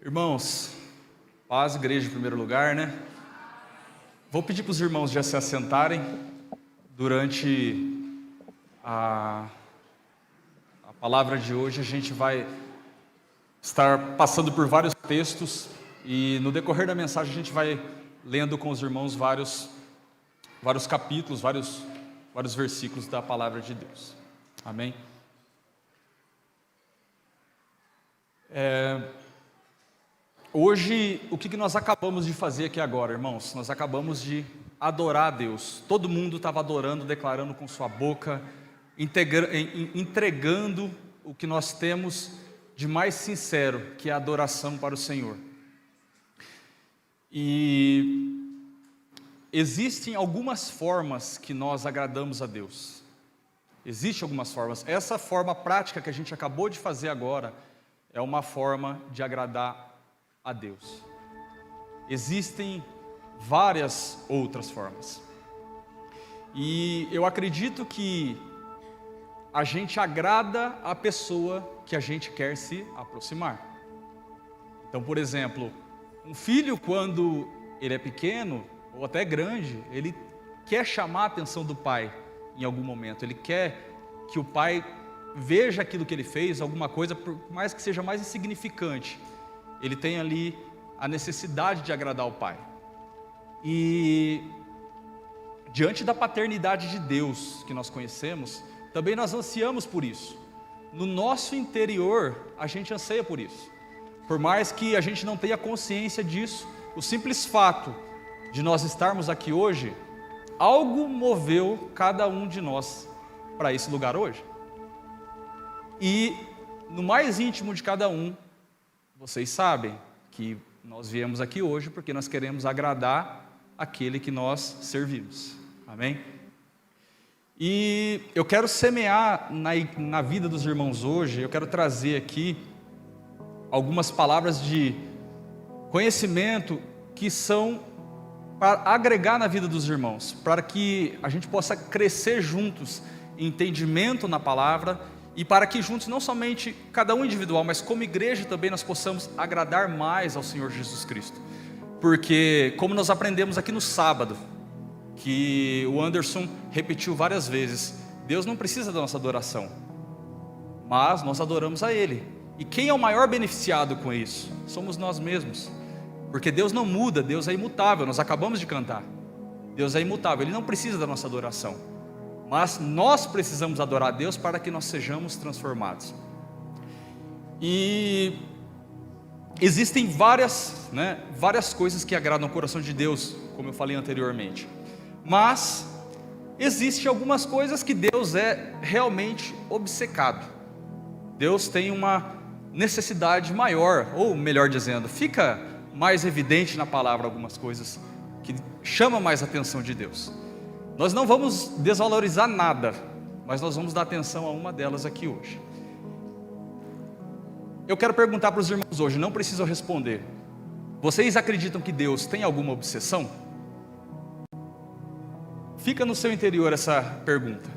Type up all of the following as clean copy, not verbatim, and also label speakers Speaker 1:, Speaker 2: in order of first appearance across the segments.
Speaker 1: Irmãos, paz, igreja em primeiro lugar, né? Vou pedir para os irmãos já se assentarem durante a palavra de hoje. A gente vai estar passando por vários textos e no decorrer da mensagem a gente vai lendo com os irmãos vários capítulos, vários versículos da palavra de Deus. Amém? Hoje, o que nós acabamos de fazer aqui agora, irmãos? Nós acabamos de adorar a Deus. Todo mundo estava adorando, declarando com sua boca, entregando o que nós temos de mais sincero, que é a adoração para o Senhor. E existem algumas formas que nós agradamos a Deus. Existem algumas formas. Essa forma prática que a gente acabou de fazer agora é uma forma de agradar a Deus. Existem várias outras formas. E eu acredito que a gente agrada a pessoa que a gente quer se aproximar. Então, por exemplo, um filho, quando ele é pequeno ou até grande, ele quer chamar a atenção do pai em algum momento. Ele quer que o pai veja aquilo que ele fez, alguma coisa, por mais que seja mais insignificante. Ele tem ali a necessidade de agradar o Pai. E diante da paternidade de Deus que nós conhecemos, também nós ansiamos por isso. No nosso interior, a gente anseia por isso. Por mais que a gente não tenha consciência disso, o simples fato de nós estarmos aqui hoje, algo moveu cada um de nós para esse lugar hoje. E no mais íntimo de cada um, vocês sabem que nós viemos aqui hoje porque nós queremos agradar aquele que nós servimos. Amém? E eu quero semear na vida dos irmãos hoje, eu quero trazer aqui algumas palavras de conhecimento que são para agregar na vida dos irmãos, para que a gente possa crescer juntos em entendimento na palavra, e para que juntos, não somente cada um individual, mas como igreja também nós possamos agradar mais ao Senhor Jesus Cristo. Porque, como nós aprendemos aqui no sábado, que o Anderson repetiu várias vezes, Deus não precisa da nossa adoração, mas nós adoramos a Ele. E quem é o maior beneficiado com isso? Somos nós mesmos. Porque Deus não muda, Deus é imutável, nós acabamos de cantar. Deus é imutável, Ele não precisa da nossa adoração. Mas nós precisamos adorar a Deus para que nós sejamos transformados. E existem várias coisas que agradam o coração de Deus, como eu falei anteriormente. Mas existem algumas coisas que Deus é realmente obcecado. Deus tem uma necessidade maior, ou melhor dizendo, fica mais evidente na palavra algumas coisas que chamam mais a atenção de Deus. Nós não vamos desvalorizar nada, mas nós vamos dar atenção a uma delas aqui hoje. Eu quero perguntar para os irmãos hoje, não precisam responder. Vocês acreditam que Deus tem alguma obsessão? Fica no seu interior essa pergunta,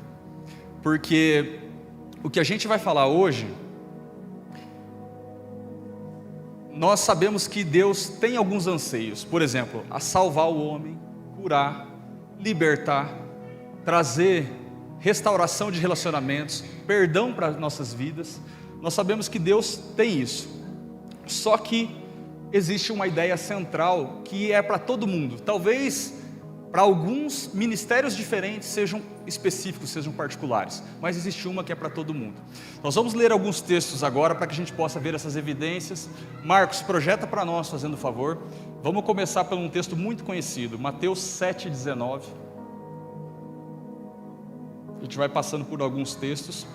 Speaker 1: porque o que a gente vai falar hoje, nós sabemos que Deus tem alguns anseios, por exemplo, a salvar o homem, curar, libertar, trazer restauração de relacionamentos, perdão para nossas vidas. Nós sabemos que Deus tem isso. Só que existe uma ideia central que é para todo mundo. Talvez para alguns ministérios diferentes sejam específicos, sejam particulares, mas existe uma que é para todo mundo. Nós vamos ler alguns textos agora para que a gente possa ver essas evidências. Marcos, projeta para nós, fazendo um favor. Vamos começar por um texto muito conhecido, Mateus 7,19. A gente vai passando por alguns textos.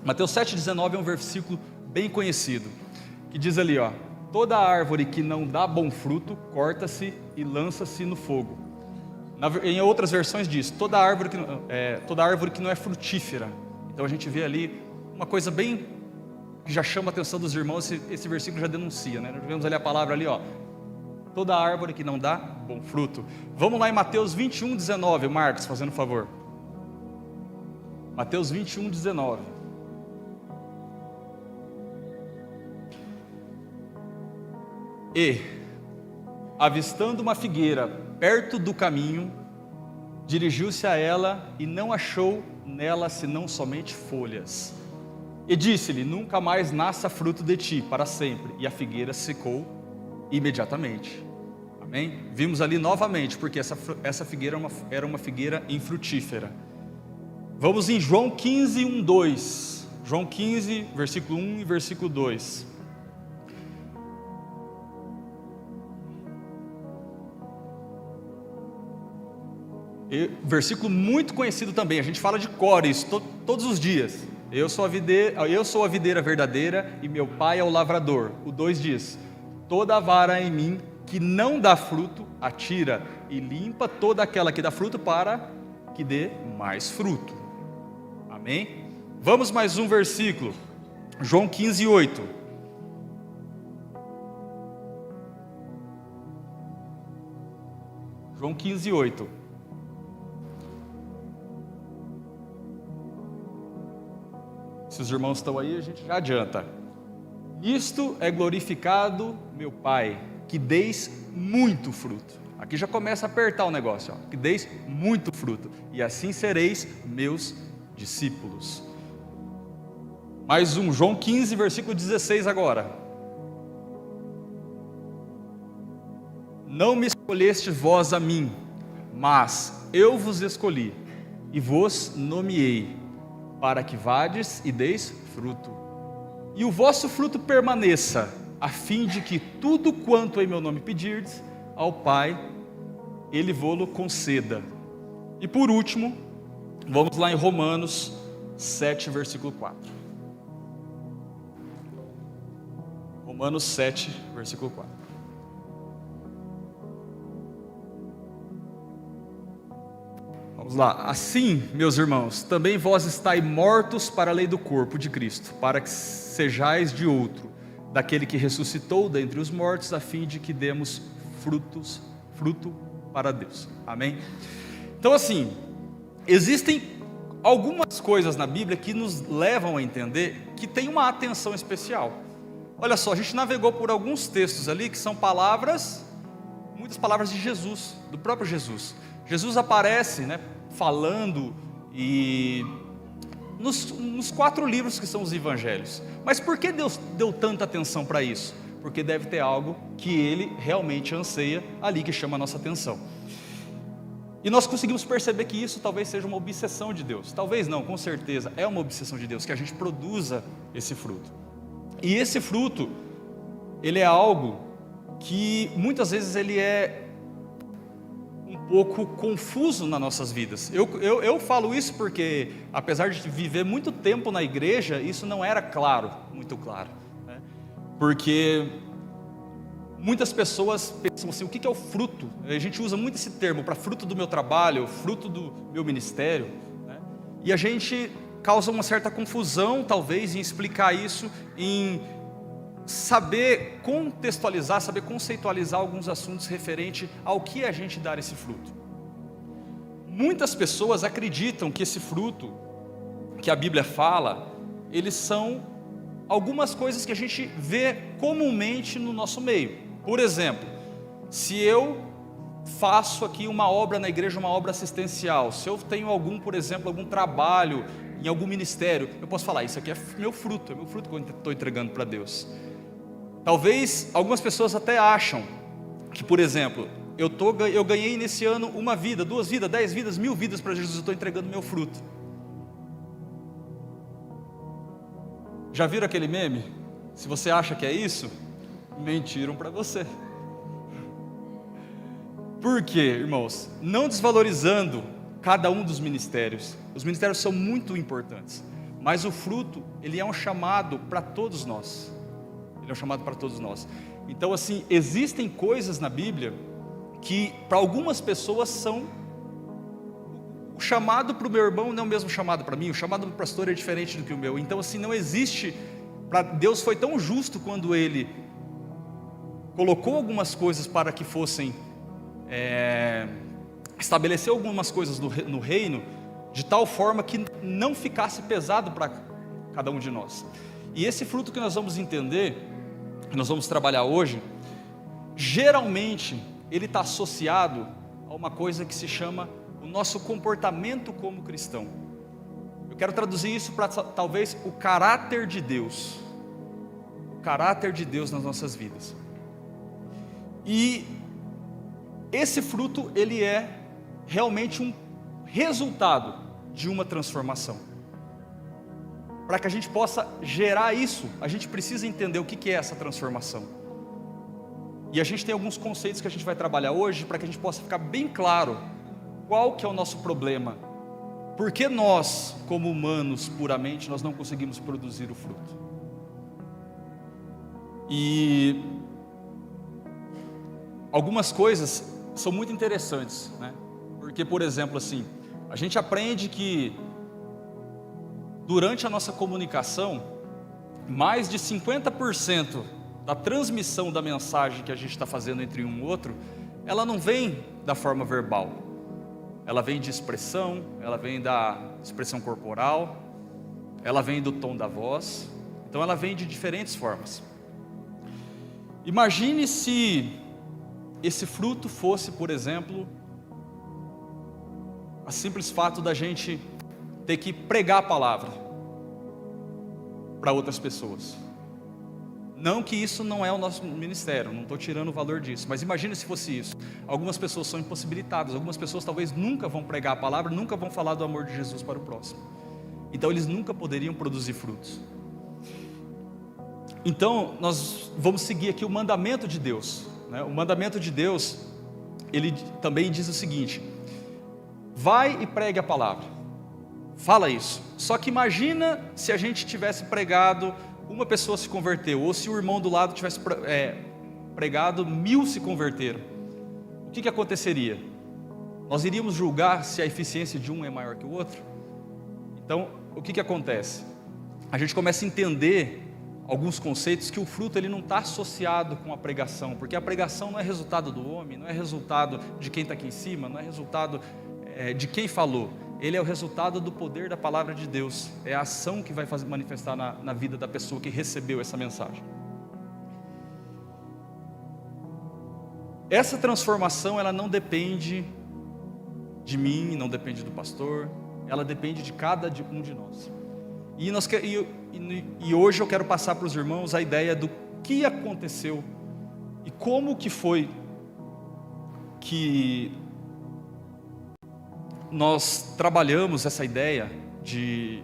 Speaker 1: Mateus 7,19 é um versículo bem conhecido, que diz ali, toda árvore que não dá bom fruto, corta-se e lança-se no fogo. Em outras versões diz, toda árvore que não é frutífera. Então a gente vê ali uma coisa bem que já chama a atenção dos irmãos, esse versículo já denuncia, né? Nós vemos ali a palavra ali, toda árvore que não dá bom fruto. Vamos lá em Mateus 21,19, Marcos, fazendo um favor. Mateus 21,19. E, avistando uma figueira perto do caminho, dirigiu-se a ela e não achou nela senão somente folhas. E disse-lhe: nunca mais nasça fruto de ti, para sempre. E a figueira secou imediatamente. Amém? Vimos ali novamente, porque essa figueira era uma figueira infrutífera. Vamos em João 15, 1, 2. João 15, versículo 1 e versículo 2. Versículo muito conhecido também, a gente fala de cor isso todos os dias. Eu sou a videira verdadeira e meu pai é o lavrador. O 2 diz: toda vara em mim que não dá fruto, atira e limpa toda aquela que dá fruto para que dê mais fruto. Amém? Vamos mais um versículo, João 15, 8. João 15, 8. Se os irmãos estão aí, a gente já adianta. Nisto é glorificado meu Pai, que deis muito fruto. Aqui já começa a apertar o negócio, ó. Que deis muito fruto, e assim sereis meus discípulos. Mais um, João 15, versículo 16 agora. Não me escolheste vós a mim, mas eu vos escolhi e vos nomeei, para que vades e deis fruto, e o vosso fruto permaneça, a fim de que tudo quanto em meu nome pedirdes ao Pai, Ele vô-lo conceda. E por último, vamos lá em Romanos 7, versículo 4. Romanos 7, versículo 4. Vamos lá. Assim, meus irmãos, também vós estáis mortos para a lei do corpo de Cristo, para que sejais de outro, daquele que ressuscitou dentre os mortos, a fim de que demos fruto para Deus. Amém? Então assim, existem algumas coisas na Bíblia que nos levam a entender que tem uma atenção especial. Olha só, a gente navegou por alguns textos ali que são palavras, muitas palavras de Jesus, do próprio Jesus. Jesus aparece, né, falando e nos 4 livros que são os evangelhos. Mas por que Deus deu tanta atenção para isso? Porque deve ter algo que Ele realmente anseia ali, que chama a nossa atenção. E nós conseguimos perceber que isso talvez seja uma obsessão de Deus. Talvez não, com certeza é uma obsessão de Deus, que a gente produza esse fruto. E esse fruto, ele é algo que muitas vezes ele é um pouco confuso nas nossas vidas. Eu falo isso porque, apesar de viver muito tempo na igreja, isso não era muito claro, né? Porque muitas pessoas pensam assim: o que é o fruto? A gente usa muito esse termo para fruto do meu trabalho, fruto do meu ministério, né? E a gente causa uma certa confusão, talvez, em explicar isso, em saber contextualizar, saber conceitualizar alguns assuntos referente ao que a gente dar esse fruto. Muitas pessoas acreditam que esse fruto que a Bíblia fala, eles são algumas coisas que a gente vê comumente no nosso meio. Por exemplo, se eu faço aqui uma obra na igreja, uma obra assistencial, se eu tenho por exemplo, algum trabalho em algum ministério, eu posso falar: isso aqui é meu fruto que eu estou entregando para Deus. Talvez algumas pessoas até acham que, por exemplo, eu ganhei nesse ano 1 vida, 2 vidas, 10 vidas, 1000 vidas para Jesus, eu estou entregando meu fruto. Já viram aquele meme? Se você acha que é isso, mentiram para você. Por quê, irmãos? Não desvalorizando cada um dos ministérios. Os ministérios são muito importantes, mas o fruto, ele é um chamado para todos nós. Ele é um chamado para todos nós. Então assim, existem coisas na Bíblia que para algumas pessoas são... O chamado para o meu irmão não é o mesmo chamado para mim, o chamado do pastor é diferente do que o meu. Então assim, não existe... Deus foi tão justo quando Ele colocou algumas coisas para que fossem... estabeleceu algumas coisas no reino, de tal forma que não ficasse pesado para cada um de nós. E esse fruto que nós vamos entender, que nós vamos trabalhar hoje, geralmente ele está associado a uma coisa que se chama o nosso comportamento como cristão. Eu quero traduzir isso para talvez o caráter de Deus. O caráter de Deus nas nossas vidas. E esse fruto, ele é realmente um resultado de uma transformação. Para que a gente possa gerar isso, a gente precisa entender o que é essa transformação. E a gente tem alguns conceitos que a gente vai trabalhar hoje, para que a gente possa ficar bem claro qual que é o nosso problema. Por que nós, como humanos puramente, nós não conseguimos produzir o fruto? E algumas coisas são muito interessantes, né? Porque, por exemplo, assim, a gente aprende que durante a nossa comunicação, mais de 50% da transmissão da mensagem que a gente está fazendo entre um e outro, ela não vem da forma verbal. Ela vem de expressão, ela vem da expressão corporal, ela vem do tom da voz. Então ela vem de diferentes formas. Imagine se esse fruto fosse, por exemplo, o simples fato da gente ter que pregar a palavra para outras pessoas. Não que isso não é o nosso ministério, não estou tirando o valor disso, mas imagine se fosse isso. Algumas pessoas são impossibilitadas, algumas pessoas talvez nunca vão pregar a palavra, nunca vão falar do amor de Jesus para o próximo. Então eles nunca poderiam produzir frutos. Então nós vamos seguir aqui o mandamento de Deus, né? O mandamento de Deus, ele também diz o seguinte: vai e pregue a palavra, fala isso. Só que imagina se a gente tivesse pregado, uma pessoa se converteu, ou se o irmão do lado tivesse pregado, 1000 se converteram. O que aconteceria? Nós iríamos julgar se a eficiência de um é maior que o outro? Então, o que acontece? A gente começa a entender alguns conceitos que o fruto ele não está associado com a pregação, porque a pregação não é resultado do homem, não é resultado de quem está aqui em cima, não é resultado de quem falou. Ele é o resultado do poder da palavra de Deus, é a ação que vai manifestar na vida da pessoa que recebeu essa mensagem. Essa transformação, ela não depende de mim, não depende do pastor, ela depende de cada um de nós. E hoje eu quero passar para os irmãos a ideia do que aconteceu e como que foi que nós trabalhamos essa ideia de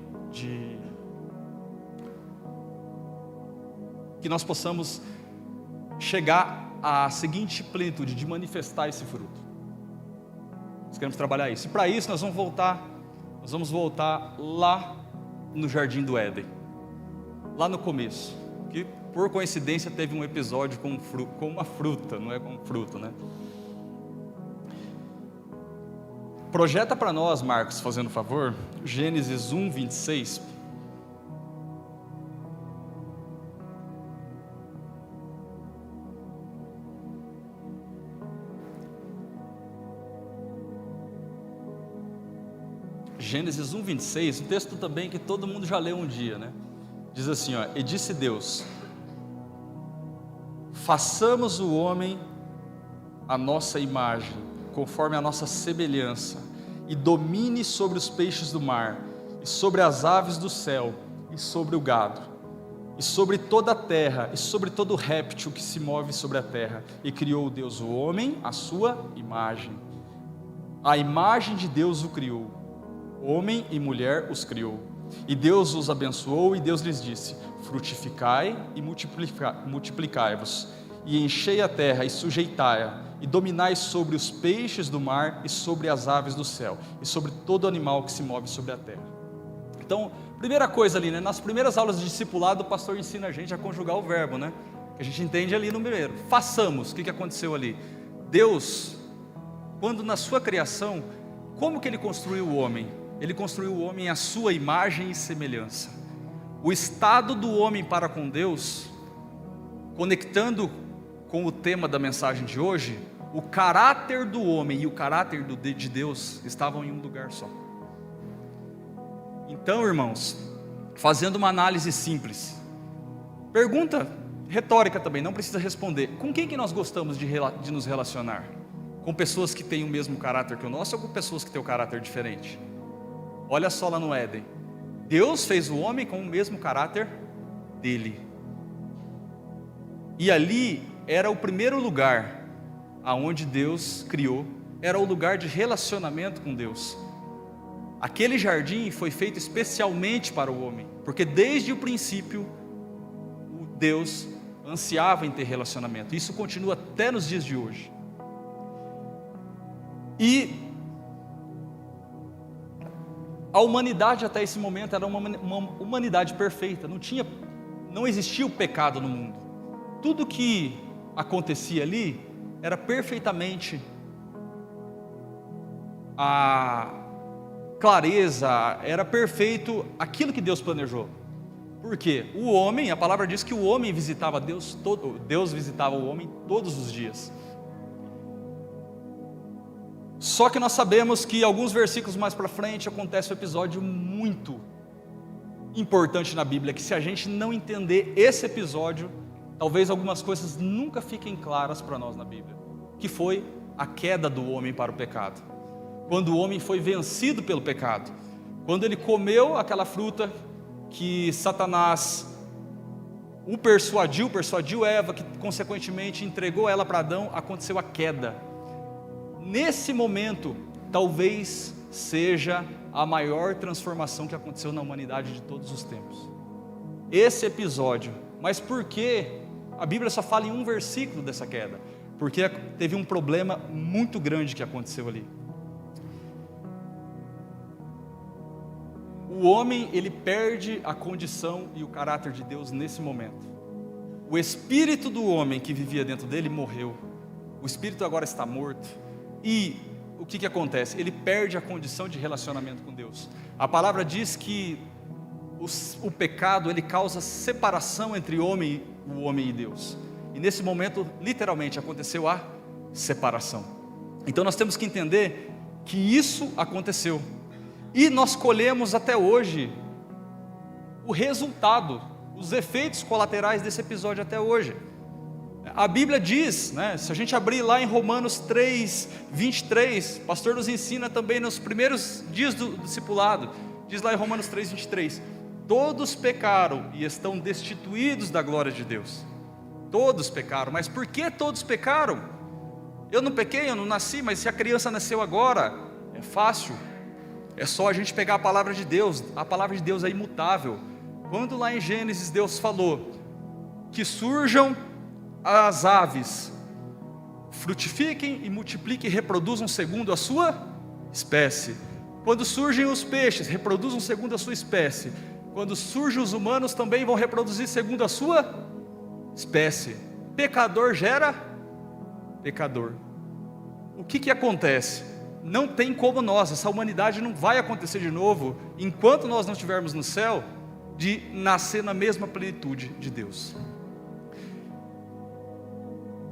Speaker 1: que nós possamos chegar à seguinte plenitude de manifestar esse fruto. Nós queremos trabalhar isso. E para isso nós vamos voltar lá no Jardim do Éden, lá no começo, que por coincidência teve um episódio com uma fruta, não é com fruto, né? Projeta para nós, Marcos, fazendo favor, Gênesis 1, 26. Gênesis 1, 26, um texto também que todo mundo já leu um dia, né? Diz assim, ó: e disse Deus: façamos o homem à nossa imagem, conforme a nossa semelhança, e domine sobre os peixes do mar, e sobre as aves do céu, e sobre o gado, e sobre toda a terra, e sobre todo réptil que se move sobre a terra. E criou Deus o homem à sua imagem. A imagem de Deus o criou, homem e mulher os criou. E Deus os abençoou, e Deus lhes disse: frutificai e multiplicai-vos, e enchei a terra e sujeitai-a, e dominai sobre os peixes do mar, e sobre as aves do céu, e sobre todo animal que se move sobre a terra. Então, primeira coisa ali, né? Nas primeiras aulas de discipulado, o pastor ensina a gente a conjugar o verbo, né? Que a gente entende ali no primeiro. Façamos. O que aconteceu ali? Deus, quando na sua criação, como que ele construiu o homem? Ele construiu o homem à sua imagem e semelhança. O estado do homem para com Deus, conectando com o tema da mensagem de hoje, o caráter do homem e o caráter de Deus estavam em um lugar só. Então, irmãos, fazendo uma análise simples, pergunta retórica também, não precisa responder. Com quem que nós gostamos de nos relacionar? Com pessoas que têm o mesmo caráter que o nosso ou com pessoas que têm um caráter diferente? Olha só lá no Éden. Deus fez o homem com o mesmo caráter dele. E ali era o primeiro lugar aonde Deus criou, era o lugar de relacionamento com Deus. Aquele jardim foi feito especialmente para o homem, porque desde o princípio, Deus ansiava em ter relacionamento. Isso continua até nos dias de hoje. E a humanidade até esse momento era uma humanidade perfeita, não existia o pecado no mundo. Tudo que acontecia ali era perfeitamente a clareza, era perfeito aquilo que Deus planejou. Por quê? O homem, a palavra diz que o homem visitava Deus visitava o homem todos os dias. Só que nós sabemos que alguns versículos mais para frente acontece um episódio muito importante na Bíblia, que se a gente não entender esse episódio, talvez algumas coisas nunca fiquem claras para nós na Bíblia, que foi a queda do homem para o pecado. Quando o homem foi vencido pelo pecado, quando ele comeu aquela fruta que Satanás o persuadiu Eva, que consequentemente entregou ela para Adão, aconteceu a queda. Nesse momento, talvez seja a maior transformação que aconteceu na humanidade de todos os tempos. Esse episódio. Mas por que a Bíblia só fala em um versículo dessa queda? Porque teve um problema muito grande que aconteceu ali. O homem, ele perde a condição e o caráter de Deus nesse momento. O espírito do homem que vivia dentro dele morreu. O espírito agora está morto. E o que acontece? Ele perde a condição de relacionamento com Deus. A palavra diz que o pecado, ele causa separação entre o homem e Deus. E nesse momento, literalmente, aconteceu a separação. Então nós temos que entender que isso aconteceu. E nós colhemos até hoje o resultado, os efeitos colaterais desse episódio até hoje. A Bíblia diz, se a gente abrir lá em Romanos 3, 23, o pastor nos ensina também nos primeiros dias do discipulado, diz lá em Romanos 3, 23, todos pecaram e estão destituídos da glória de Deus. Todos pecaram, mas por que todos pecaram? Eu não pequei, eu não nasci, mas se a criança nasceu agora, é fácil. É só a gente pegar a palavra de Deus é imutável. Quando lá em Gênesis Deus falou que surjam as aves, frutifiquem e multipliquem e reproduzam segundo a sua espécie. Quando surgem os peixes, reproduzam segundo a sua espécie. Quando surgem os humanos, também vão reproduzir segundo a sua espécie. Pecador gera pecador. O que acontece? Não tem como essa humanidade não vai acontecer de novo, enquanto nós não estivermos no céu, de nascer na mesma plenitude de Deus.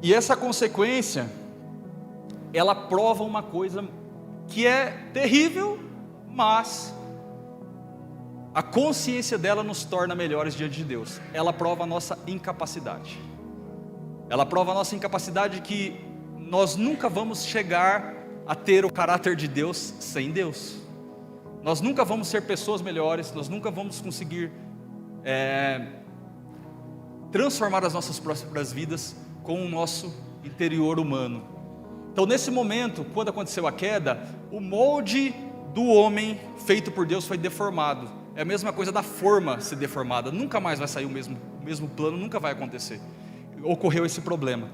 Speaker 1: E essa consequência, ela prova uma coisa que é terrível, mas a consciência dela nos torna melhores diante de Deus. Ela prova a nossa incapacidade. Ela prova a nossa incapacidade que nós nunca vamos chegar a ter o caráter de Deus sem Deus. Nós nunca vamos ser pessoas melhores, nós nunca vamos conseguir transformar as nossas próprias vidas com o nosso interior humano. Então nesse momento, quando aconteceu a queda, o molde do homem feito por Deus foi deformado. É a mesma coisa da forma ser deformada, nunca mais vai sair o mesmo plano, nunca vai acontecer. Ocorreu esse problema.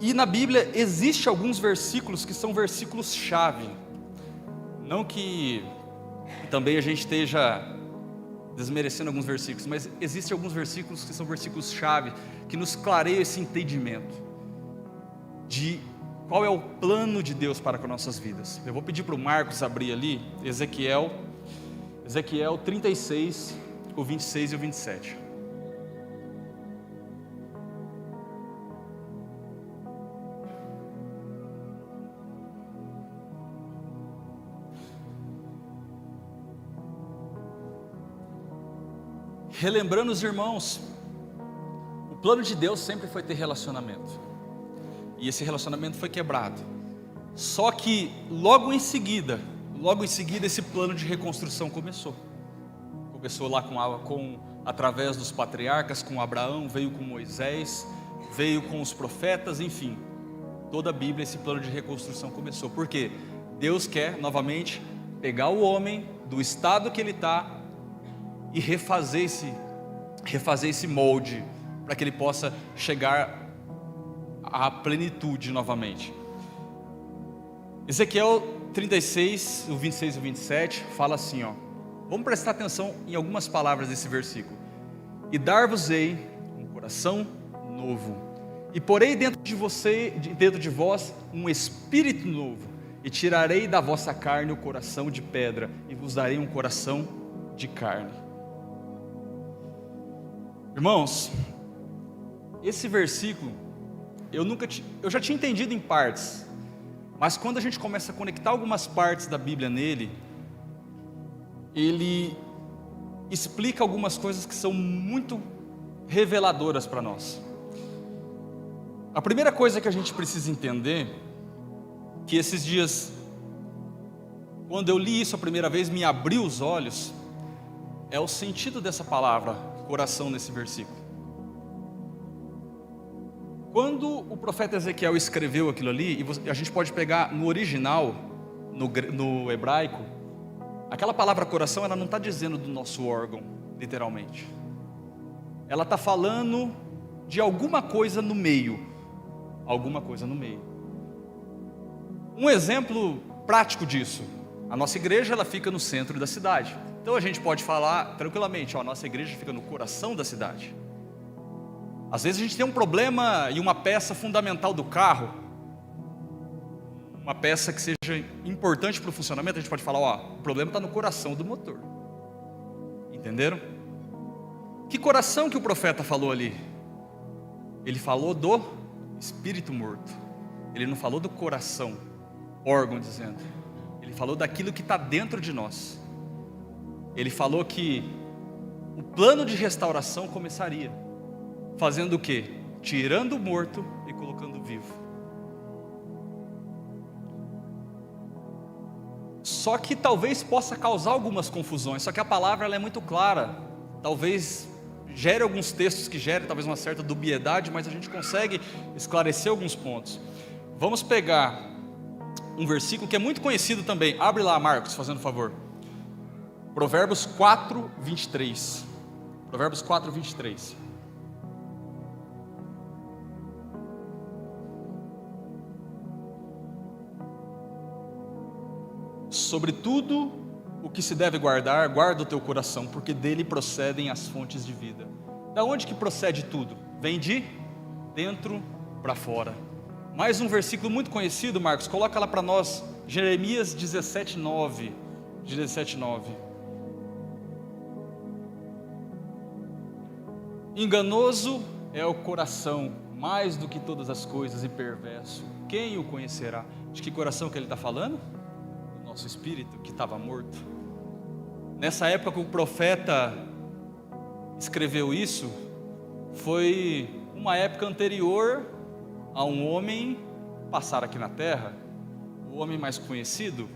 Speaker 1: E na Bíblia existem alguns versículos que são versículos-chave. Não que também a gente esteja desmerecendo alguns versículos, mas existem alguns versículos que são versículos-chave, que nos clareiam esse entendimento de qual é o plano de Deus para com nossas vidas. Eu vou pedir para o Marcos abrir ali, Ezequiel 36, o 26 e o 27. relembrando os irmãos, o plano de Deus sempre foi ter relacionamento, e esse relacionamento foi quebrado. Só que logo em seguida esse plano de reconstrução começou lá através dos patriarcas, com Abraão, veio com Moisés, veio com os profetas, enfim, toda a Bíblia, esse plano de reconstrução começou. Por quê? Deus quer novamente pegar o homem do estado que ele está e refazer esse molde, para que ele possa chegar à plenitude novamente. Ezequiel 36, o 26 e o 27, fala assim, ó. Vamos prestar atenção em algumas palavras desse versículo. E dar-vos-ei um coração novo, e porei dentro de vós um espírito novo, e tirarei da vossa carne o coração de pedra, e vos darei um coração de carne. Irmãos, esse versículo, eu já tinha entendido em partes, mas quando a gente começa a conectar algumas partes da Bíblia nele, ele explica algumas coisas que são muito reveladoras para nós. A primeira coisa que a gente precisa entender, que esses dias, quando eu li isso a primeira vez, me abriu os olhos, é o sentido dessa palavra, coração, nesse versículo. Quando o profeta Ezequiel escreveu aquilo ali, e a gente pode pegar no original, no hebraico, aquela palavra coração, ela não está dizendo do nosso órgão, literalmente. Ela está falando de alguma coisa no meio. Alguma coisa no meio. Um exemplo prático disso, a nossa igreja, ela fica no centro da cidade. Então a gente pode falar tranquilamente, a nossa igreja fica no coração da cidade. Às vezes a gente tem um problema em uma peça fundamental do carro, uma peça que seja importante para o funcionamento, a gente pode falar, o problema está no coração do motor. Entenderam? Que coração que o profeta falou ali? Ele falou do espírito morto. Ele não falou do coração, órgão dizendo. Ele falou daquilo que está dentro de nós. Ele falou que o plano de restauração começaria fazendo o quê? Tirando o morto e colocando o vivo. Só que talvez possa causar algumas confusões, só que a palavra ela é muito clara. Talvez gere alguns textos que gerem talvez uma certa dubiedade, mas a gente consegue esclarecer alguns pontos. Vamos pegar um versículo que é muito conhecido também. Abre lá, Marcos, fazendo favor. Provérbios 4, 23. Provérbios 4, 23. Sobre tudo o que se deve guardar, guarda o teu coração, porque dele procedem as fontes de vida. Da onde que procede tudo? Vem de dentro para fora. Mais um versículo muito conhecido, Marcos, coloca lá para nós, Jeremias 17, 9. 17, 9. Enganoso é o coração, mais do que todas as coisas, e perverso. Quem o conhecerá? De que coração que ele está falando? Do nosso espírito, que estava morto. Nessa época que o profeta escreveu isso, foi uma época anterior a um homem passar aqui na terra, o homem mais conhecido,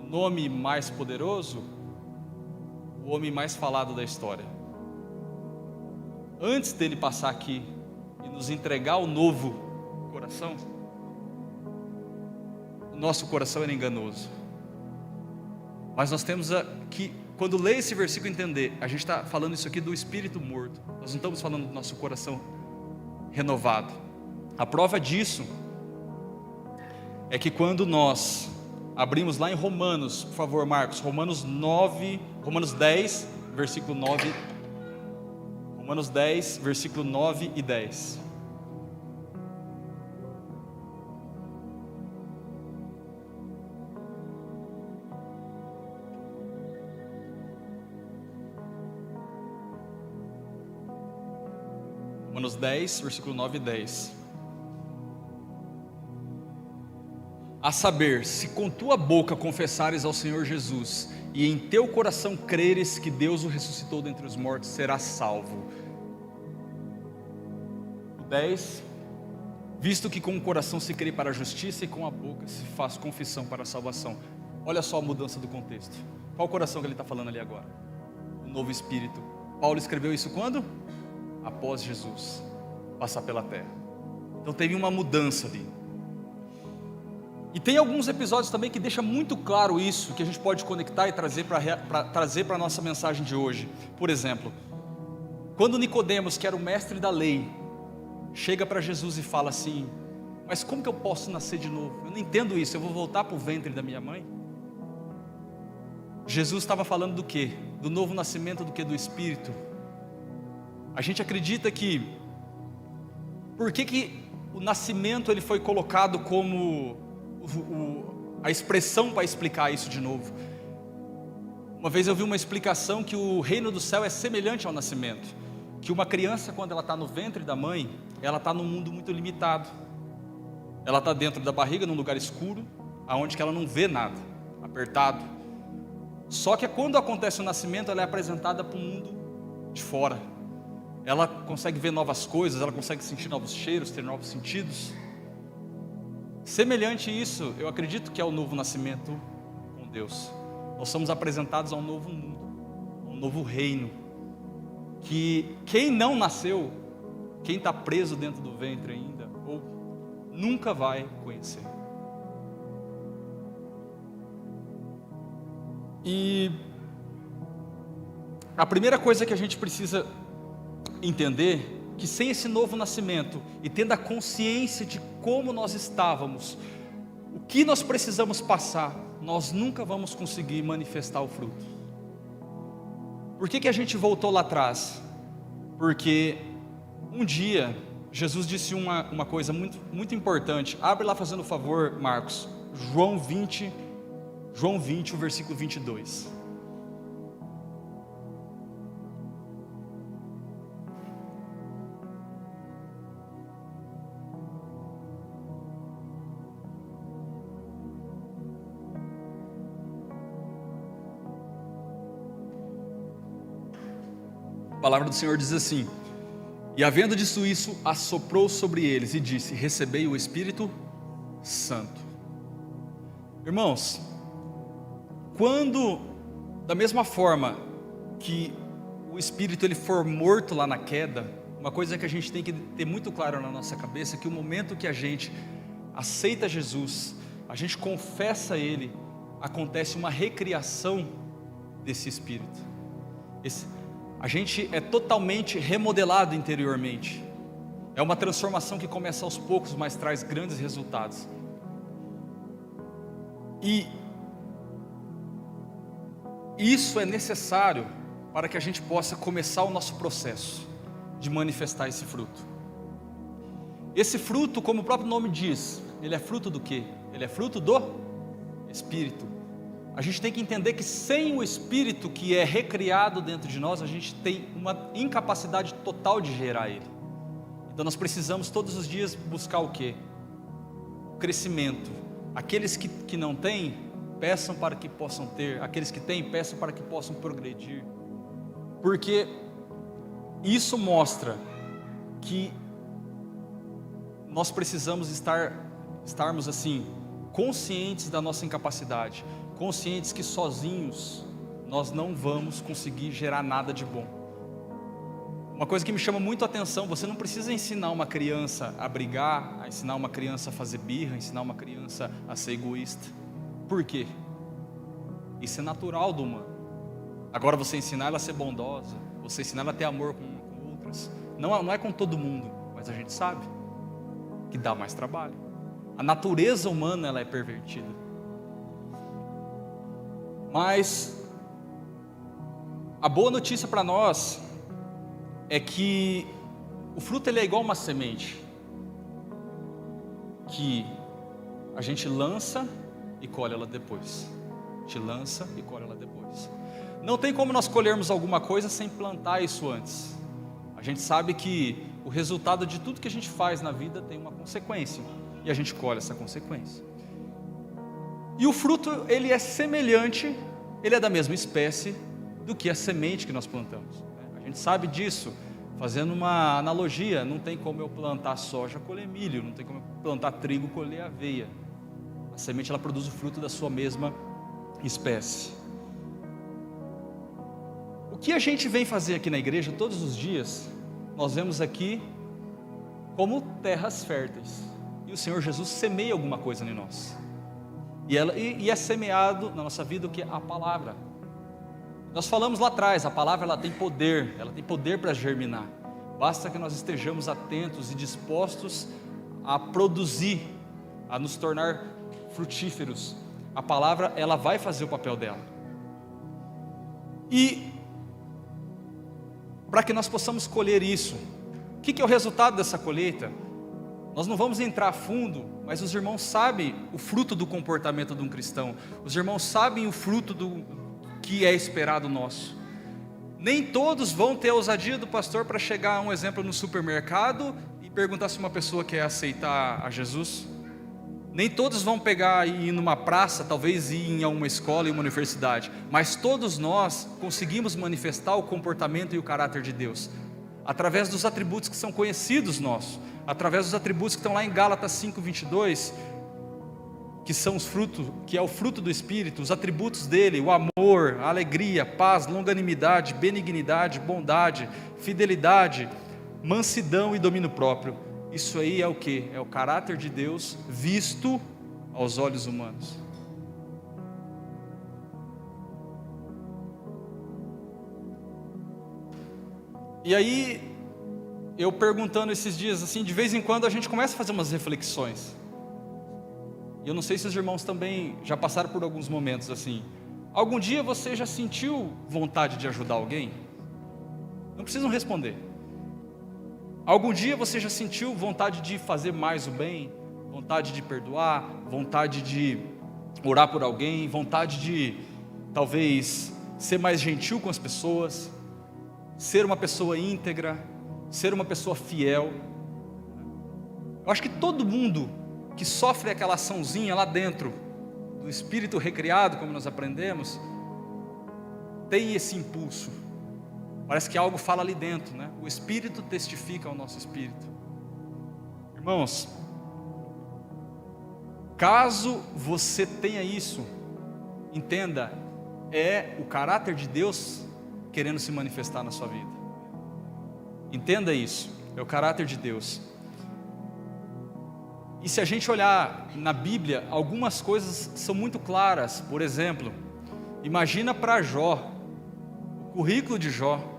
Speaker 1: o nome mais poderoso, o homem mais falado da história. Antes dele passar aqui e nos entregar o novo coração, o nosso coração era enganoso. Mas nós temos que, quando lê esse versículo, entender, a gente está falando isso aqui do espírito morto, nós não estamos falando do nosso coração renovado. A prova disso é que quando nós abrimos lá em Romanos, por favor, Marcos, Romanos 10, versículo 9, Romanos 10, versículo 9 e 10. Romanos 10, versículo 9 e 10. A saber, se com tua boca confessares ao Senhor Jesus e em teu coração creres que Deus o ressuscitou dentre os mortos, serás salvo. 10. Visto que com o coração se crê para a justiça e com a boca se faz confissão para a salvação. Olha só a mudança do contexto. Qual o coração que ele está falando ali agora? O novo Espírito. Paulo escreveu isso quando? Após Jesus passar pela terra. Então teve uma mudança ali. E tem alguns episódios também que deixa muito claro isso, que a gente pode conectar e trazer para a nossa mensagem de hoje. Por exemplo, quando Nicodemos, que era o mestre da lei, chega para Jesus e fala assim: mas como que eu posso nascer de novo? Eu não entendo isso, eu vou voltar para o ventre da minha mãe? Jesus estava falando do quê? Do novo nascimento, do quê? Do Espírito. A gente acredita que, por que o nascimento ele foi colocado como a expressão para explicar isso de novo? Uma vez eu vi uma explicação que o reino do céu é semelhante ao nascimento, que uma criança, quando ela está no ventre da mãe, ela está num mundo muito limitado, ela está dentro da barriga, num lugar escuro, aonde que ela não vê nada, apertado. Só que quando acontece o nascimento, ela é apresentada para o mundo de fora, ela consegue ver novas coisas, ela consegue sentir novos cheiros, ter novos sentidos. Semelhante a isso, eu acredito que é o novo nascimento com Deus. Nós somos apresentados a um novo mundo, a um novo reino, que quem não nasceu, quem está preso dentro do ventre ainda, ou nunca vai conhecer. E a primeira coisa que a gente precisa entender, que sem esse novo nascimento, e tendo a consciência de como nós estávamos, o que nós precisamos passar, nós nunca vamos conseguir manifestar o fruto. Por que a gente voltou lá atrás? Porque um dia, Jesus disse uma coisa muito, muito importante. Abre lá fazendo favor, Marcos, João 20, o versículo 22. A palavra do Senhor diz assim: e havendo dito isso, assoprou sobre eles e disse: recebei o Espírito Santo. Irmãos, quando, da mesma forma que o Espírito ele for morto lá na queda, uma coisa que a gente tem que ter muito claro na nossa cabeça, é que o momento que a gente aceita Jesus, a gente confessa Ele, acontece uma recriação desse Espírito. A gente é totalmente remodelado interiormente. É uma transformação que começa aos poucos, mas traz grandes resultados. E isso é necessário para que a gente possa começar o nosso processo de manifestar esse fruto. Esse fruto, como o próprio nome diz, ele é fruto do quê? Ele é fruto do Espírito. A gente tem que entender que sem o Espírito que é recriado dentro de nós, a gente tem uma incapacidade total de gerar ele. Então nós precisamos todos os dias buscar o quê? O crescimento. Aqueles que não têm, peçam para que possam ter. Aqueles que têm, peçam para que possam progredir. Porque isso mostra que nós precisamos estarmos assim, conscientes da nossa incapacidade, conscientes que sozinhos nós não vamos conseguir gerar nada de bom. Uma coisa que me chama muito a atenção: você não precisa ensinar uma criança a brigar, a ensinar uma criança a fazer birra, ensinar uma criança a ser egoísta. Por quê? Isso é natural do humano. Agora você ensinar ela a ser bondosa, você ensinar ela a ter amor com outras, não é com todo mundo, mas a gente sabe que dá mais trabalho. A natureza humana ela é pervertida. Mas a boa notícia para nós é que o fruto ele é igual uma semente que a gente lança e colhe ela depois. A gente lança e colhe ela depois. Não tem como nós colhermos alguma coisa sem plantar isso antes. A gente sabe que o resultado de tudo que a gente faz na vida tem uma consequência, e a gente colhe essa consequência. E o fruto ele é semelhante ele é da mesma espécie do que a semente que nós plantamos. A gente sabe disso. Fazendo uma analogia, não tem como eu plantar soja, colher milho, não tem como eu plantar trigo, colher aveia. A semente, ela produz o fruto da sua mesma espécie. O que a gente vem fazer aqui na igreja todos os dias, nós vemos aqui como terras férteis. E o Senhor Jesus semeia alguma coisa em nós. E é semeado na nossa vida o que? A palavra. Nós falamos lá atrás, a palavra ela tem poder para germinar. Basta que nós estejamos atentos e dispostos a produzir, a nos tornar frutíferos. A palavra ela vai fazer o papel dela. E para que nós possamos colher isso, o que é o resultado dessa colheita? Nós não vamos entrar a fundo, mas os irmãos sabem o fruto do comportamento de um cristão. Os irmãos sabem o fruto do que é esperado nosso. Nem todos vão ter a ousadia do pastor para chegar, um exemplo, no supermercado e perguntar se uma pessoa quer aceitar a Jesus. Nem todos vão pegar e ir numa praça, talvez ir em uma escola e uma universidade. Mas todos nós conseguimos manifestar o comportamento e o caráter de Deus através dos atributos que são conhecidos nossos, através dos atributos que estão lá em Gálatas 5:22, que são os frutos, que é o fruto do Espírito, os atributos dele, o amor, a alegria, paz, longanimidade, benignidade, bondade, fidelidade, mansidão e domínio próprio. Isso aí é o que? É o caráter de Deus visto aos olhos humanos. E aí, eu perguntando esses dias, assim, de vez em quando a gente começa a fazer umas reflexões. E eu não sei se os irmãos também já passaram por alguns momentos assim. Algum dia você já sentiu vontade de ajudar alguém? Não precisam responder. Algum dia você já sentiu vontade de fazer mais o bem? Vontade de perdoar? Vontade de orar por alguém? Vontade de, talvez, ser mais gentil com as pessoas? Ser uma pessoa íntegra? Ser uma pessoa fiel? Eu acho que todo mundo que sofre aquela açãozinha lá dentro do espírito recriado, como nós aprendemos, tem esse impulso. Parece que algo fala ali dentro, né? O Espírito testifica ao nosso espírito. Irmãos, caso você tenha isso, entenda, é o caráter de Deus querendo se manifestar na sua vida. Entenda isso, é o caráter de Deus. E se a gente olhar na Bíblia, algumas coisas são muito claras. Por exemplo, imagina para Jó, o currículo de Jó.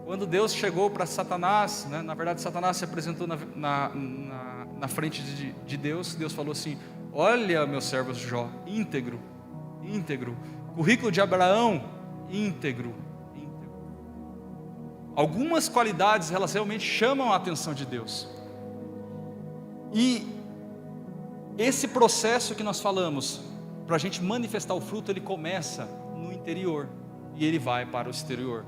Speaker 1: Quando Deus chegou para Satanás, né, na verdade Satanás se apresentou na frente de Deus, Deus falou assim: olha, meu servo Jó, íntegro, íntegro. Currículo de Abraão, íntegro, íntegro. Algumas qualidades, elas realmente chamam a atenção de Deus. E esse processo que nós falamos, para a gente manifestar o fruto, ele começa no interior e ele vai para o exterior.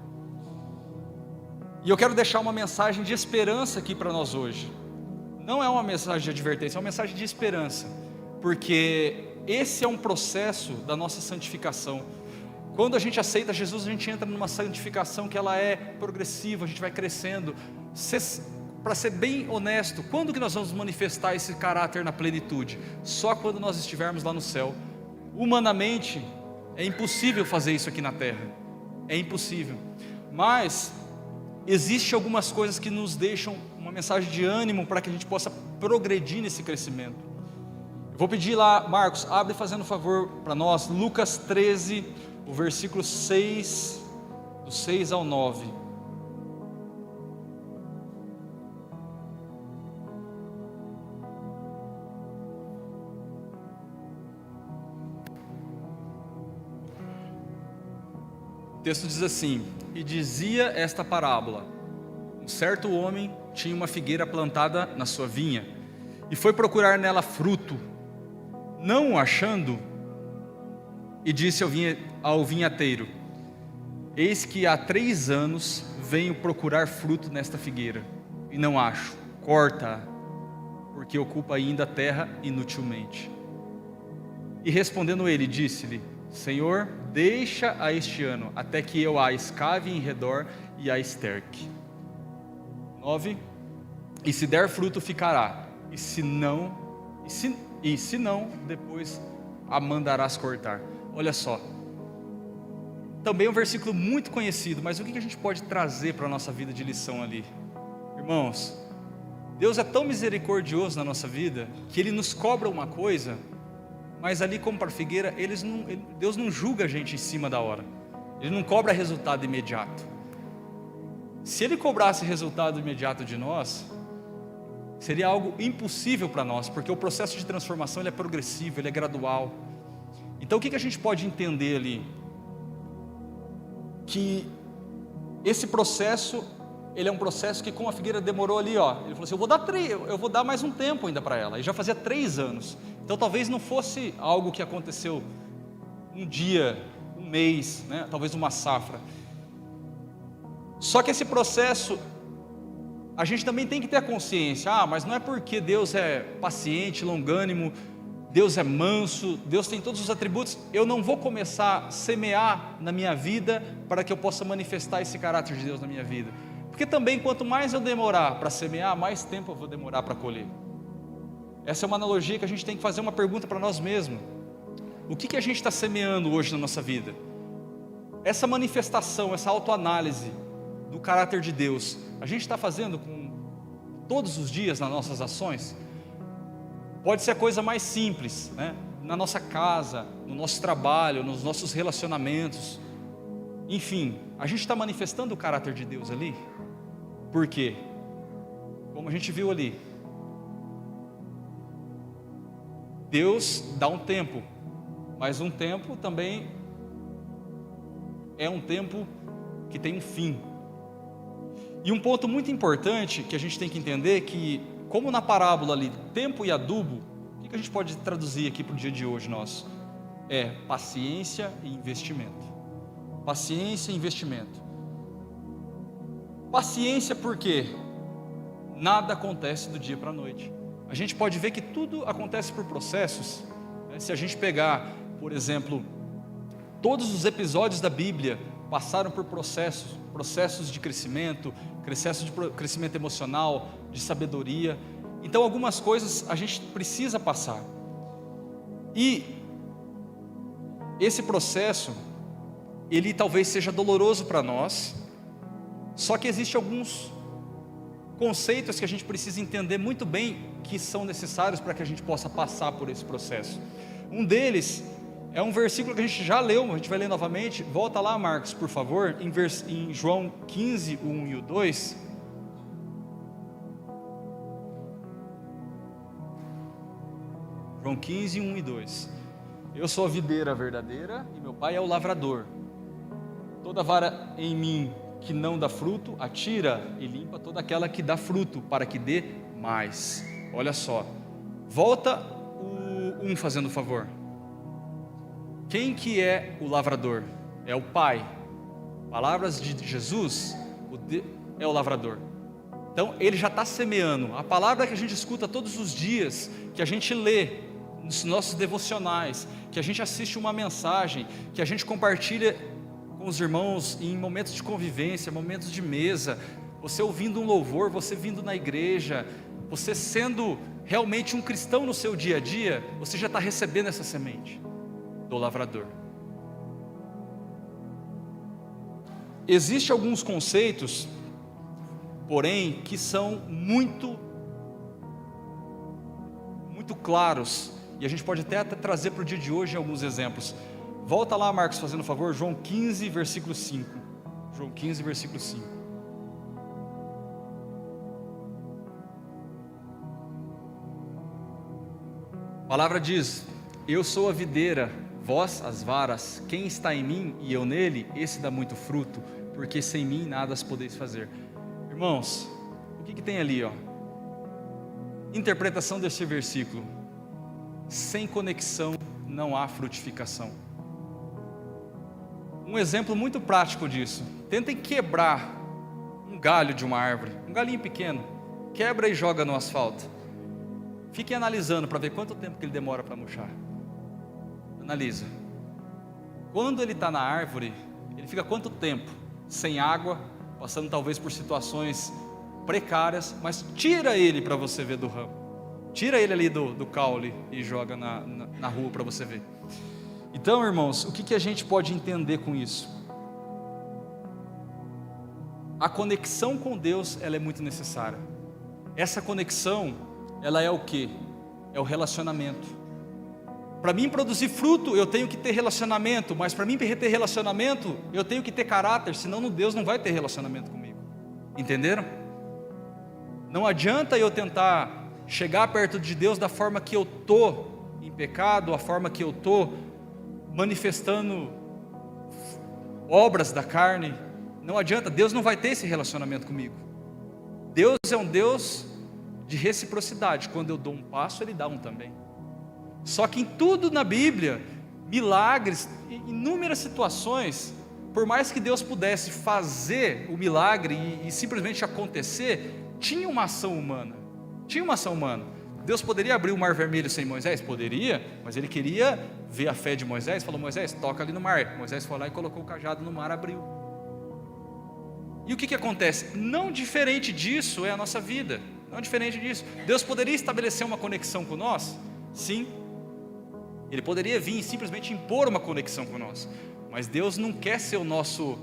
Speaker 1: E eu quero deixar uma mensagem de esperança aqui para nós hoje. Não é uma mensagem de advertência, é uma mensagem de esperança, porque esse é um processo da nossa santificação. Quando a gente aceita Jesus, a gente entra numa santificação que ela é progressiva, a gente vai crescendo. Para ser bem honesto, quando que nós vamos manifestar esse caráter na plenitude? Só quando nós estivermos lá no céu. Humanamente, é impossível fazer isso aqui na terra. É impossível. Mas existem algumas coisas que nos deixam uma mensagem de ânimo para que a gente possa progredir nesse crescimento. Eu vou pedir lá, Marcos, abre fazendo um favor para nós, Lucas 13, o versículo 6, do 6 ao 9. O texto diz assim: e dizia esta parábola: um certo homem tinha uma figueira plantada na sua vinha, e foi procurar nela fruto. Não o achando, e disse ao vinhateiro: eis que há 3 anos venho procurar fruto nesta figueira, e não acho. Corta-a, porque ocupa ainda a terra inutilmente. E respondendo ele, disse-lhe: Senhor, deixa a este ano, até que eu a escave em redor e a esterque. 9. E se der fruto, ficará, e se não, depois a mandarás cortar. Olha só, também um versículo muito conhecido, mas o que a gente pode trazer para a nossa vida de lição ali? Irmãos, Deus é tão misericordioso na nossa vida, que Ele nos cobra uma coisa, mas ali como para a figueira, Deus não julga a gente em cima da hora, Ele não cobra resultado imediato. Se Ele cobrasse resultado imediato de nós, seria algo impossível para nós, porque o processo de transformação ele é progressivo, ele é gradual. Então o que a gente pode entender ali? Que esse processo, ele é um processo que com a figueira demorou ali, ó. Ele falou assim, eu vou dar mais um tempo ainda para ela, e já fazia 3 anos, então talvez não fosse algo que aconteceu um dia, um mês, né? Talvez uma safra. Só que esse processo, a gente também tem que ter a consciência, mas não é porque Deus é paciente, longânimo, Deus é manso, Deus tem todos os atributos, eu não vou começar a semear na minha vida para que eu possa manifestar esse caráter de Deus na minha vida. Porque também quanto mais eu demorar para semear, mais tempo eu vou demorar para colher. Essa é uma analogia que a gente tem que fazer uma pergunta para nós mesmos. O que a gente está semeando hoje na nossa vida? Essa manifestação, essa autoanálise do caráter de Deus, a gente está fazendo com todos os dias nas nossas ações? Pode ser a coisa mais simples, né? Na nossa casa, no nosso trabalho, nos nossos relacionamentos, enfim, a gente está manifestando o caráter de Deus ali? Por quê? Como a gente viu ali, Deus dá um tempo, mas um tempo também é um tempo que tem um fim. E um ponto muito importante que a gente tem que entender que, como na parábola ali, tempo e adubo, o que a gente pode traduzir aqui para o dia de hoje nosso? É paciência e investimento. Paciência e investimento. Paciência porque nada acontece do dia para a noite. A gente pode ver que tudo acontece por processos, né? Se a gente pegar, por exemplo, todos os episódios da Bíblia passaram por processos de crescimento, crescimento emocional, de sabedoria. Então algumas coisas a gente precisa passar. E esse processo, ele talvez seja doloroso para nós, só que existem alguns conceitos que a gente precisa entender muito bem, que são necessários para que a gente possa passar por esse processo. Um deles é um versículo que a gente já leu, a gente vai ler novamente. Volta lá, Marcos, por favor, em João 15, o 1 e o 2. João 15, 1 e 2. Eu sou a videira verdadeira e meu pai é o lavrador. Toda vara em mim que não dá fruto, atira e limpa toda aquela que dá fruto, para que dê mais. Olha só, volta o 1 fazendo favor. Quem que é o lavrador? É o Pai. Palavras de Jesus, é o lavrador. Então ele já está semeando. A palavra que a gente escuta todos os dias, que a gente lê nos nossos devocionais, que a gente assiste uma mensagem, que a gente compartilha com os irmãos em momentos de convivência, momentos de mesa, você ouvindo um louvor, você vindo na igreja, você sendo realmente um cristão no seu dia a dia, você já está recebendo essa semente do lavrador. Existem alguns conceitos, porém, que são muito claros, e a gente pode até trazer para o dia de hoje alguns exemplos. Volta lá, Marcos, fazendo favor, João 15, versículo 5. João 15, versículo 5. A palavra diz: eu sou a videira, vós as varas, quem está em mim e eu nele, esse dá muito fruto, porque sem mim nada podeis fazer. Irmãos, o que tem ali, ó? Interpretação desse versículo: sem conexão não há frutificação. Um exemplo muito prático disso: tentem quebrar um galho de uma árvore, um galinho pequeno, quebra e joga no asfalto. Fiquem analisando para ver quanto tempo que ele demora para murchar. Analisa. Quando ele está na árvore, ele fica quanto tempo? Sem água, passando talvez por situações precárias, mas tira ele para você ver do ramo. Tira ele ali do caule e joga na rua para você ver. Então, irmãos, o que a gente pode entender com isso? A conexão com Deus, ela é muito necessária. Essa conexão, ela é o quê? É o relacionamento. Para mim produzir fruto, eu tenho que ter relacionamento, mas para mim ter relacionamento, eu tenho que ter caráter, senão Deus não vai ter relacionamento comigo. Entenderam? Não adianta eu tentar chegar perto de Deus da forma que eu estou em pecado, a forma que eu estou manifestando obras da carne. Não adianta, Deus não vai ter esse relacionamento comigo. Deus é um Deus de reciprocidade. Quando eu dou um passo, Ele dá um também. Só que em tudo na Bíblia, milagres, inúmeras situações, por mais que Deus pudesse fazer o milagre e simplesmente acontecer, tinha uma ação humana. Tinha uma ação humana. Deus poderia abrir o mar vermelho sem Moisés? Poderia, mas Ele queria ver a fé de Moisés. Falou: Moisés, toca ali no mar. Moisés foi lá e colocou o cajado no mar, abriu. E o que acontece? Não diferente disso é a nossa vida. Não diferente disso. Deus poderia estabelecer uma conexão com nós? Sim. Ele poderia vir e simplesmente impor uma conexão com nós. Mas Deus não quer ser o nosso,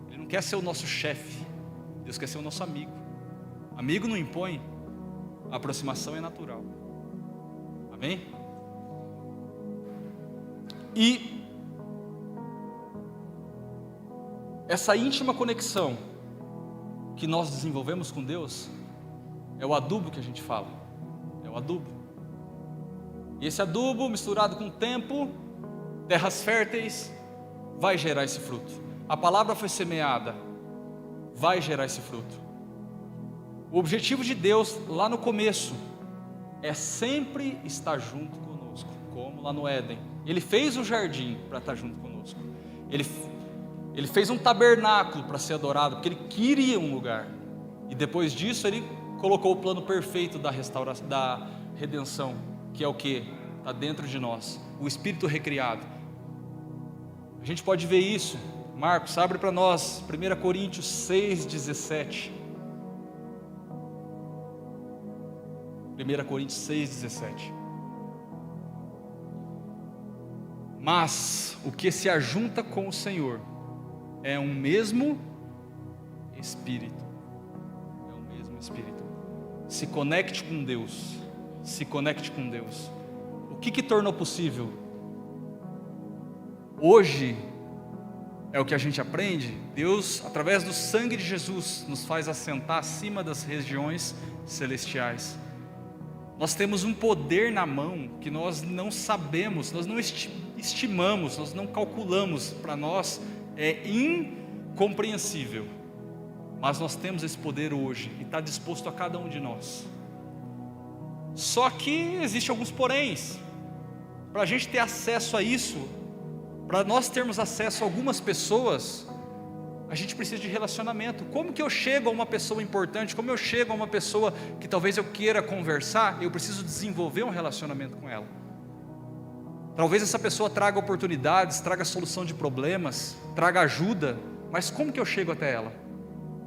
Speaker 1: Ele não quer ser o nosso chefe. Deus quer ser o nosso amigo. Amigo não impõe, a aproximação é natural. Amém? E essa íntima conexão que nós desenvolvemos com Deus é o adubo que a gente fala. É o adubo. E esse adubo misturado com o tempo, terras férteis, vai gerar esse fruto. A palavra foi semeada, vai gerar esse fruto. O objetivo de Deus lá no começo é sempre estar junto conosco, como lá no Éden. Ele fez o jardim para estar junto conosco. Ele fez um tabernáculo para ser adorado, porque Ele queria um lugar. E depois disso Ele colocou o plano perfeito da restauração, da redenção, que é o que? Está dentro de nós, o Espírito recriado. A gente pode ver isso. Marcos, abre para nós 1 Coríntios 6,17. 1 Coríntios 6,17. Mas o que se ajunta com o Senhor é um mesmo Espírito. É um mesmo Espírito. Se conecte com Deus. Se conecte com Deus. O que tornou possível? Hoje é o que a gente aprende. Deus, através do sangue de Jesus, nos faz assentar acima das regiões celestiais. Nós temos um poder na mão que nós não sabemos, nós não estimamos, nós não calculamos. Para nós é incompreensível. Mas nós temos esse poder hoje e está disposto a cada um de nós. Só que existem alguns poréns. Para a gente ter acesso a isso, para nós termos acesso a algumas pessoas, a gente precisa de relacionamento. Como que eu chego a uma pessoa importante? Como eu chego a uma pessoa que talvez eu queira conversar? Eu preciso desenvolver um relacionamento com ela. Talvez essa pessoa traga oportunidades, traga solução de problemas, traga ajuda. Mas como que eu chego até ela?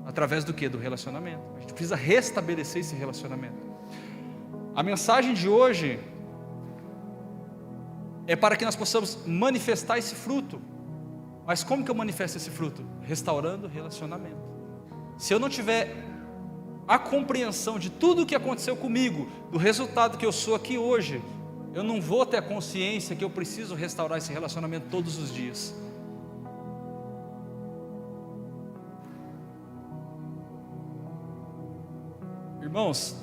Speaker 1: Através do quê? Do relacionamento. A gente precisa restabelecer esse relacionamento. A mensagem de hoje é para que nós possamos manifestar esse fruto. Mas como que eu manifesto esse fruto? Restaurando o relacionamento. Se eu não tiver a compreensão de tudo o que aconteceu comigo, do resultado que eu sou aqui hoje, eu não vou ter a consciência que eu preciso restaurar esse relacionamento todos os dias. Irmãos,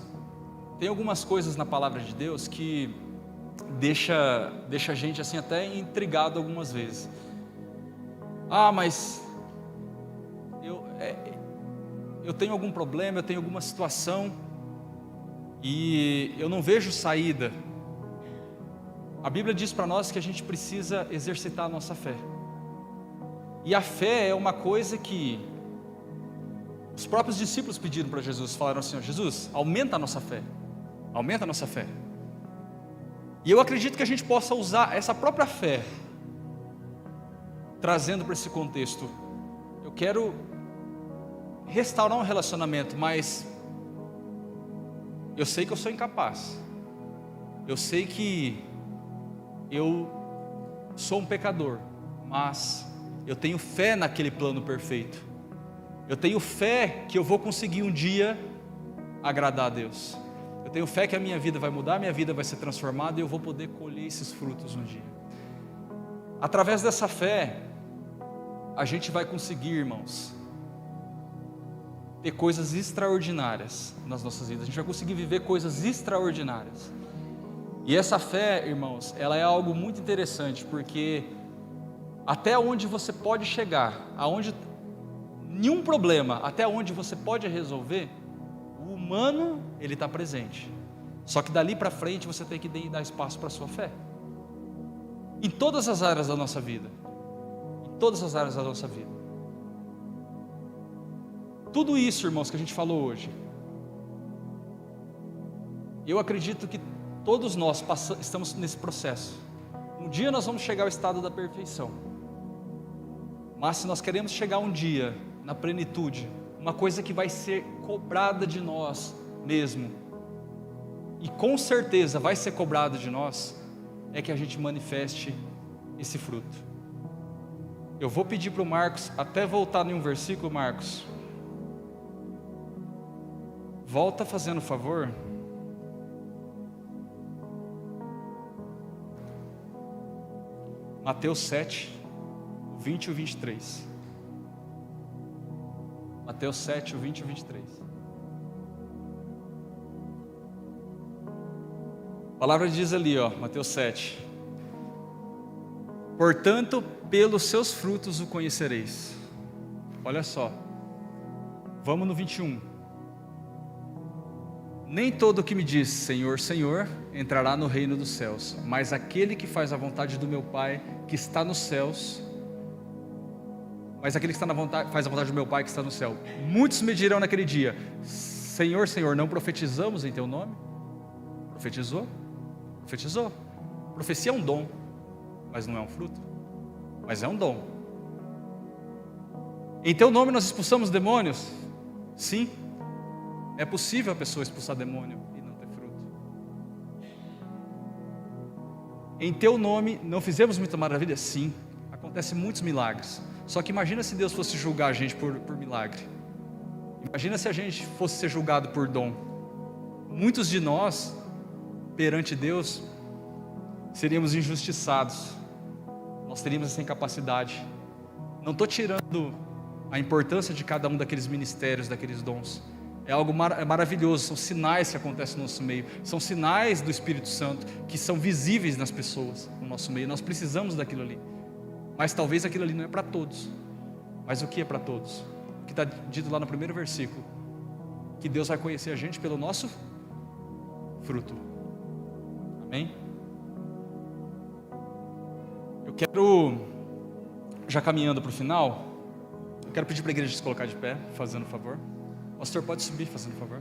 Speaker 1: tem algumas coisas na palavra de Deus que deixa a gente assim até intrigado algumas vezes. Mas eu tenho algum problema, eu tenho alguma situação e eu não vejo saída. A Bíblia diz para nós que a gente precisa exercitar a nossa fé. E a fé é uma coisa que os próprios discípulos pediram para Jesus, falaram assim: Jesus, aumenta a nossa fé. Aumenta a nossa fé. E eu acredito que a gente possa usar essa própria fé trazendo para esse contexto, eu quero restaurar um relacionamento, mas eu sei que eu sou incapaz, eu sei que eu sou um pecador, mas eu tenho fé naquele plano perfeito, eu tenho fé que eu vou conseguir um dia agradar a Deus, eu tenho fé que a minha vida vai mudar, minha vida vai ser transformada e eu vou poder colher esses frutos um dia. Através dessa fé, a gente vai conseguir, irmãos, ter coisas extraordinárias nas nossas vidas, a gente vai conseguir viver coisas extraordinárias. E essa fé, irmãos, ela é algo muito interessante, porque até onde você pode chegar, aonde nenhum problema, até onde você pode resolver, o humano, ele está presente. Só que dali para frente você tem que dar espaço para a sua fé. Em todas as áreas da nossa vida. Em todas as áreas da nossa vida. Tudo isso, irmãos, que a gente falou hoje, eu acredito que todos nós estamos nesse processo. Um dia nós vamos chegar ao estado da perfeição. Mas se nós queremos chegar um dia na plenitude, uma coisa que vai ser cobrada de nós mesmo, e com certeza vai ser cobrada de nós, é que a gente manifeste esse fruto. Eu vou pedir para o Marcos até voltar em um versículo. Marcos, volta fazendo favor. Mateus 7, 20 e 23. Mateus 7, 20 e 23. A palavra diz ali, Mateus 7. Portanto, pelos seus frutos o conhecereis. Olha só. Vamos no 21. Nem todo o que me diz Senhor, Senhor, entrará no reino dos céus, mas aquele que faz a vontade do meu Pai que está nos céus. Mas aquele que faz a vontade do meu Pai que está no céu. Muitos me dirão naquele dia: Senhor, Senhor, não profetizamos em teu nome? Profetizou? Profetizou. Profecia é um dom, mas não é um fruto. Mas é um dom. Em teu nome nós expulsamos demônios? Sim. É possível a pessoa expulsar demônio e não ter fruto. Em teu nome não fizemos muita maravilha? Sim. Acontecem muitos milagres. Só que imagina se Deus fosse julgar a gente por milagre. Imagina se a gente fosse ser julgado por dom. Muitos de nós, perante Deus, seríamos injustiçados. Nós teríamos essa incapacidade. Não estou tirando a importância de cada um daqueles ministérios, daqueles dons. É algo maravilhoso, são sinais que acontecem no nosso meio. São sinais do Espírito Santo que são visíveis nas pessoas, no nosso meio. Nós precisamos daquilo ali. Mas talvez aquilo ali não é para todos. Mas o que é para todos? O que está dito lá no primeiro versículo: que Deus vai conhecer a gente pelo nosso fruto. Amém? Eu quero, já caminhando para o final, eu quero pedir para a igreja se colocar de pé, fazendo favor. O pastor pode subir, fazendo favor.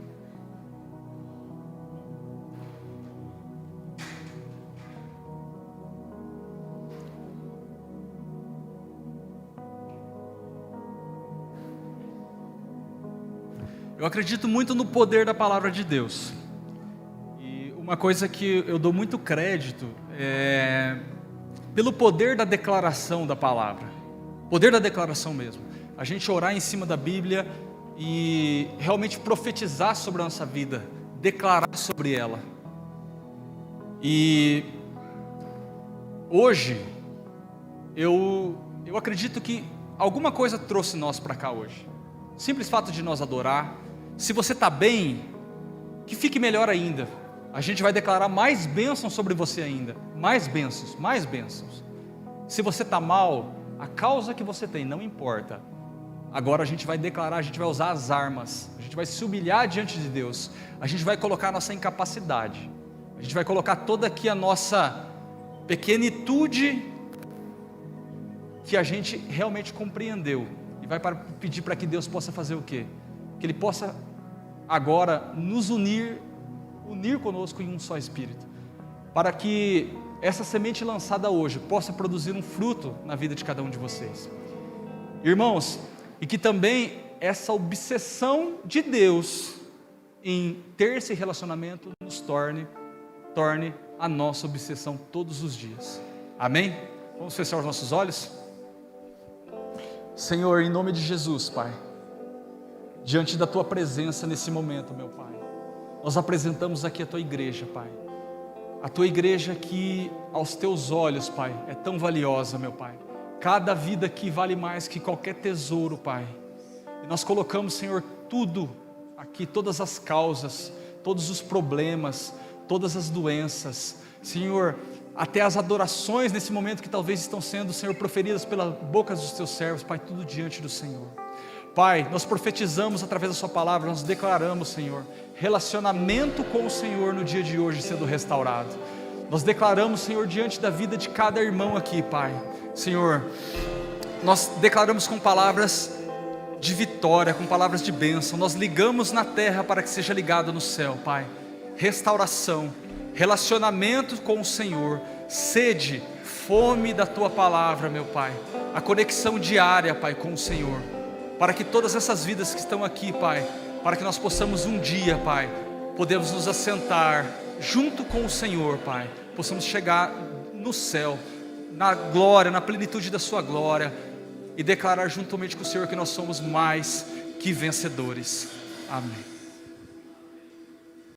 Speaker 1: Eu acredito muito no poder da palavra de Deus. E uma coisa que eu dou muito crédito é pelo poder da declaração da palavra. Poder da declaração mesmo. A gente orar em cima da Bíblia e realmente profetizar sobre a nossa vida, declarar sobre ela. E hoje eu acredito que alguma coisa trouxe nós para cá hoje. Simples fato de nós adorar. Se você está bem, que fique melhor ainda. A gente vai declarar mais bênçãos sobre você ainda. Mais bênçãos, mais bênçãos. Se você está mal, a causa que você tem não importa. Agora a gente vai declarar, a gente vai usar as armas. A gente vai se humilhar diante de Deus. A gente vai colocar a nossa incapacidade. A gente vai colocar toda aqui a nossa pequenitude que a gente realmente compreendeu. E vai pedir para que Deus possa fazer o quê? Que Ele possa agora nos unir conosco em um só Espírito, para que essa semente lançada hoje possa produzir um fruto na vida de cada um de vocês. Irmãos, e que também essa obsessão de Deus em ter esse relacionamento nos torne a nossa obsessão todos os dias. Amém? Vamos fechar os nossos olhos? Senhor, em nome de Jesus, Pai, diante da Tua presença nesse momento, meu Pai, nós apresentamos aqui a Tua igreja, Pai. A Tua igreja que aos Teus olhos, Pai, é tão valiosa, meu Pai. Cada vida aqui vale mais que qualquer tesouro, Pai. E nós colocamos, Senhor, tudo aqui, todas as causas, todos os problemas, todas as doenças, Senhor, até as adorações nesse momento que talvez estão sendo, Senhor, proferidas pelas bocas dos Teus servos, Pai, tudo diante do Senhor. Pai, nós profetizamos através da Sua palavra, nós declaramos, Senhor, relacionamento com o Senhor no dia de hoje sendo restaurado. Nós declaramos, Senhor, diante da vida de cada irmão aqui, Pai, Senhor, nós declaramos com palavras de vitória, com palavras de bênção, nós ligamos na terra para que seja ligado no céu, Pai. Restauração, relacionamento com o Senhor, sede, fome da Tua palavra, meu Pai, a conexão diária, Pai, com o Senhor, para que todas essas vidas que estão aqui, Pai, para que nós possamos um dia, Pai, podemos nos assentar junto com o Senhor, Pai, possamos chegar no céu, na glória, na plenitude da Sua glória, e declarar juntamente com o Senhor que nós somos mais que vencedores. Amém.